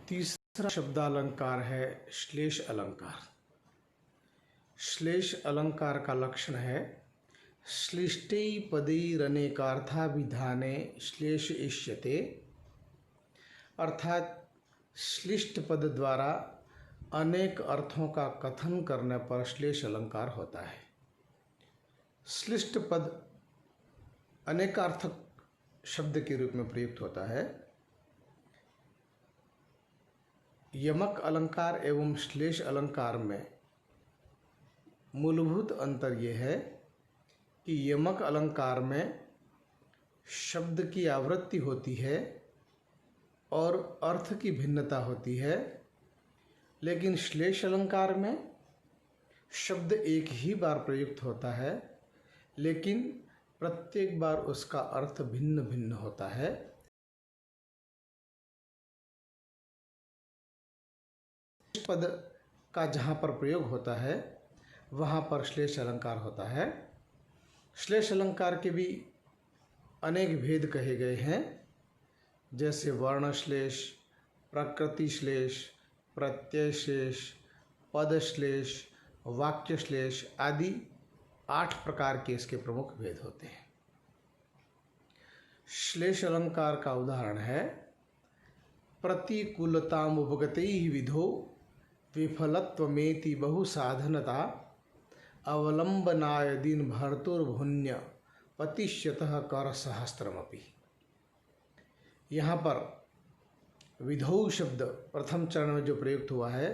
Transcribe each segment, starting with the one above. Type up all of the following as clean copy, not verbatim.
तीसरा शब्दालंकार है श्लेष अलंकार। श्लेष अलंकार का लक्षण है श्लिष्टै पदैरनेकार्थाभिधाने श्लेष इष्यते, अर्थात श्लिष्ट पद द्वारा अनेक अर्थों का कथन करने पर श्लेष अलंकार होता है। श्लिष्ट पद अनेकार्थक शब्द के रूप में प्रयुक्त होता है। यमक अलंकार एवं श्लेष अलंकार में मूलभूत अंतर यह है कि यमक अलंकार में शब्द की आवृत्ति होती है और अर्थ की भिन्नता होती है, लेकिन श्लेष अलंकार में शब्द एक ही बार प्रयुक्त होता है, लेकिन प्रत्येक बार उसका अर्थ भिन्न भिन्न होता है। पद का जहाँ पर प्रयोग होता है वहाँ पर श्लेष अलंकार होता है। श्लेष अलंकार के भी अनेक भेद कहे गए हैं, जैसे वर्णश्लेष, प्रकृति श्लेष, प्रत्यय श्लेष, पद श्लेष, वाक्य श्लेष आदि 8 प्रकार के इसके प्रमुख भेद होते हैं। श्लेष अलंकार का उदाहरण है प्रतिकूलतामुपगतैः विधो विफलत्वमेति बहुसाधनता अवलंबनाय दिन भर्तुर्भुन्य पतिष्यतः कर सहस्त्रमपि। यहाँ पर विधौ शब्द प्रथम चरण में जो प्रयुक्त हुआ है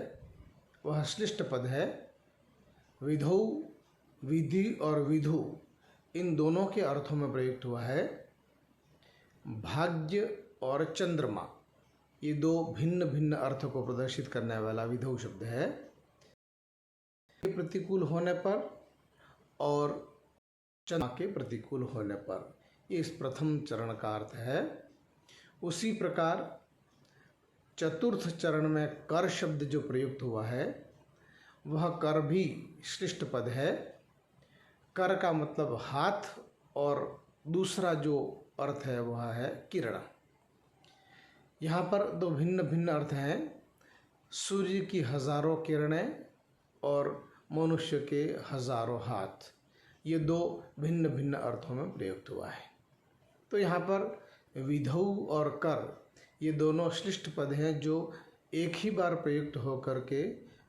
वह श्लिष्ट पद है। विधौ, विधि और विधु इन दोनों के अर्थों में प्रयुक्त हुआ है। भाग्य और चंद्रमा ये 2 भिन्न भिन्न अर्थ को प्रदर्शित करने वाला विधौ शब्द है। प्रतिकूल होने पर और चंद्रमा के प्रतिकूल होने पर, इस प्रथम चरण का अर्थ है। उसी प्रकार चतुर्थ चरण में कर शब्द जो प्रयुक्त हुआ है वह कर भी श्लिष्ट पद है। कर का मतलब हाथ और दूसरा जो अर्थ है वह है किरण। यहाँ पर 2 भिन्न भिन्न अर्थ हैं, सूर्य की हजारों किरणें और मनुष्य के हजारों हाथ, ये 2 भिन्न भिन्न अर्थों में प्रयुक्त हुआ है। तो यहाँ पर विधौ और कर ये दोनों श्लिष्ट पद हैं जो एक ही बार प्रयुक्त होकर के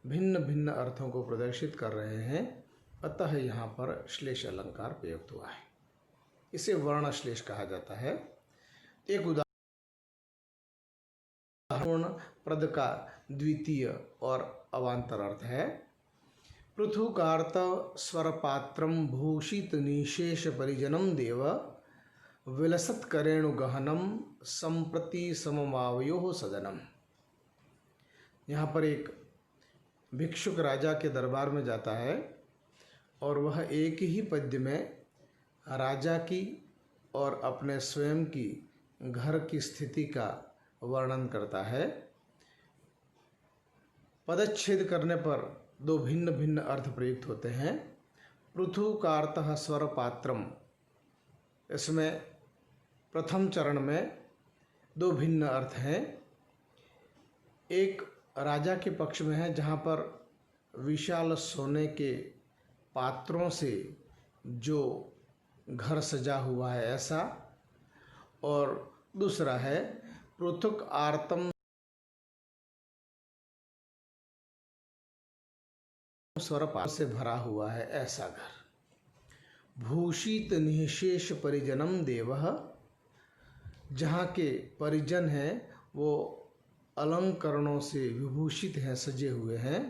भिन्न भिन्न अर्थों को प्रदर्शित कर रहे हैं, अतः यहाँ पर श्लेष अलंकार प्रयुक्त हुआ है। इसे वर्णश्लेष कहा जाता है। एक उदाहरण पद का द्वितीय और अवान्तर अर्थ है पृथुकार्त स्वरपात्रम भूषित निशेष परिजनम देव विलसत करेणु गहनम संप्रति समवावयो सदनम। यहाँ पर एक भिक्षुक राजा के दरबार में जाता है और वह एक ही पद्य में राजा की और अपने स्वयं की घर की स्थिति का वर्णन करता है। पदच्छेद करने पर 2 भिन्न भिन्न अर्थ प्रयुक्त होते हैं। पृथुकार्तः स्वरपात्रम, इसमें प्रथम चरण में 2 भिन्न अर्थ हैं। एक राजा के पक्ष में है जहाँ पर विशाल सोने के पात्रों से जो घर सजा हुआ है ऐसा, और दूसरा है पृथुक आर्तम स्वरपात से भरा हुआ है ऐसा घर। भूषित निशेष परिजनम देवः, जहाँ के परिजन हैं वो अलंकरणों से विभूषित हैं, सजे हुए हैं।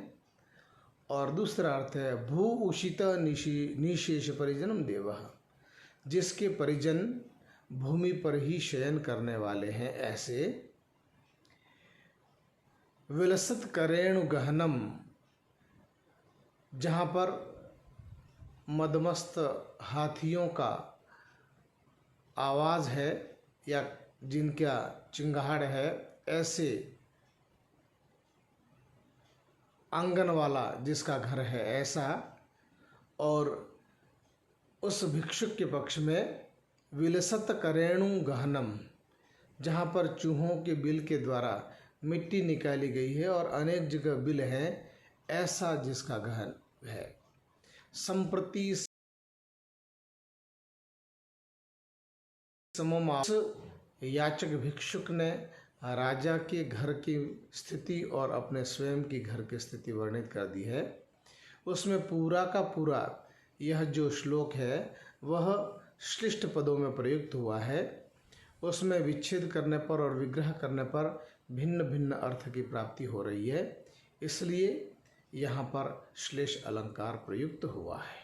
और दूसरा अर्थ है भू उषित निशेष परिजनम देवः, जिसके परिजन भूमि पर ही शयन करने वाले हैं ऐसे। विलसत करेणु गहनम, जहाँ पर मदमस्त हाथियों का आवाज़ है या जिनका चिंगाड़ है, ऐसे आंगन वाला जिसका घर है ऐसा। और उस भिक्षुक के पक्ष में विलसत करेणु गहनम, जहाँ पर चूहों के बिल के द्वारा मिट्टी निकाली गई है और अनेक जगह बिल है, ऐसा जिसका गहन है। संप्रति सममास याचक भिक्षुक ने राजा के घर की स्थिति और अपने स्वयं की घर की स्थिति वर्णित कर दी है। उसमें पूरा का पूरा यह जो श्लोक है वह श्लिष्ट पदों में प्रयुक्त हुआ है। उसमें विच्छेद करने पर और विग्रह करने पर भिन्न भिन्न अर्थ की प्राप्ति हो रही है, इसलिए यहाँ पर श्लेष अलंकार प्रयुक्त हुआ है।